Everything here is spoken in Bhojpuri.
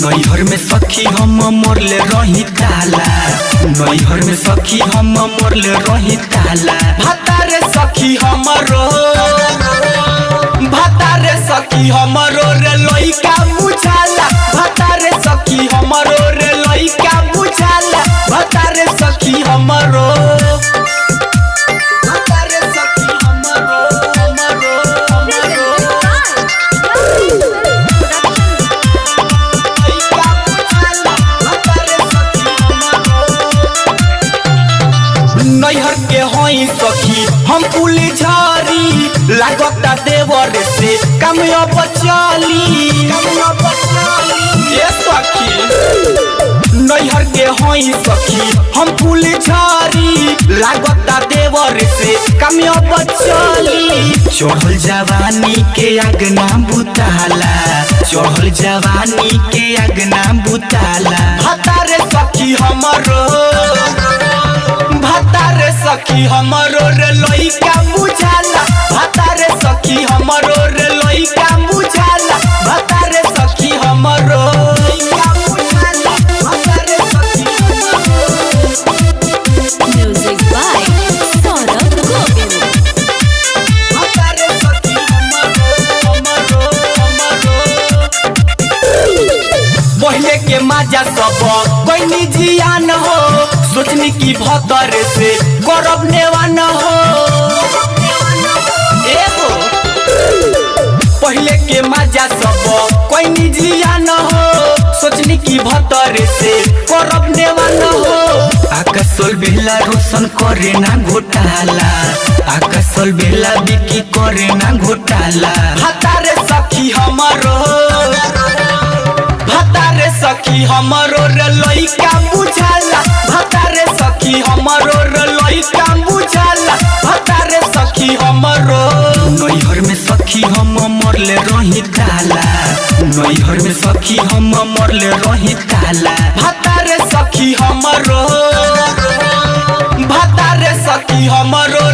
नैहर में सखी हम मोरले रही ताला, नैहर में सखी हम मोरले रही ताला। भतारे सखी हमरो, भतारे सखी हमरो रे लइका बुझाला, भतारे सखी हमरो रे लइका बुझाला, भतारे सखी हमरो। नैहर के होई सखी हम पुली झारी, लागता देवर से कमिया बचाली, ये सखी। नैहर के होई सखी हम पुली झारी, लागता देवर से कमिया बचाली। चढ़ल जवानी के अगना बुताला, चढ़ल जवानी के अगना बुताला। भतारे सखी हमरो, भतारे सखी हमरो रे लइका बुझाला, भतारे सखी हमरो रे लइका बुझाला, भतारे सखी हमरो लइका बुझाला, भतारे सखी हमरो। Music by Saurabh Govil. भतारे सखी हमरो पहले के माजा सब कोई जियान हो, सोचनी की भतर से करब नेवान हो। एगो पहले के मजा सब कोई निजिया न हो, सोचनी की भतर से करब नेवान हो। आकाशल बेला रोशन करे ना घोटाला, आकाशल बेला बिकी करे ना घोटाला। भतारे सखी हमरो, भतारे सखी हमरो रे लइका बुझाला, भतारे सखी हमरो रे लइका बुझाला, भतारे सखी हमरो। नैहर में सखी हम मरले रही ताला, नैहर में सखी हम मरले रही ताला। भतारे सखी हमरो, भतारे सखी हमरो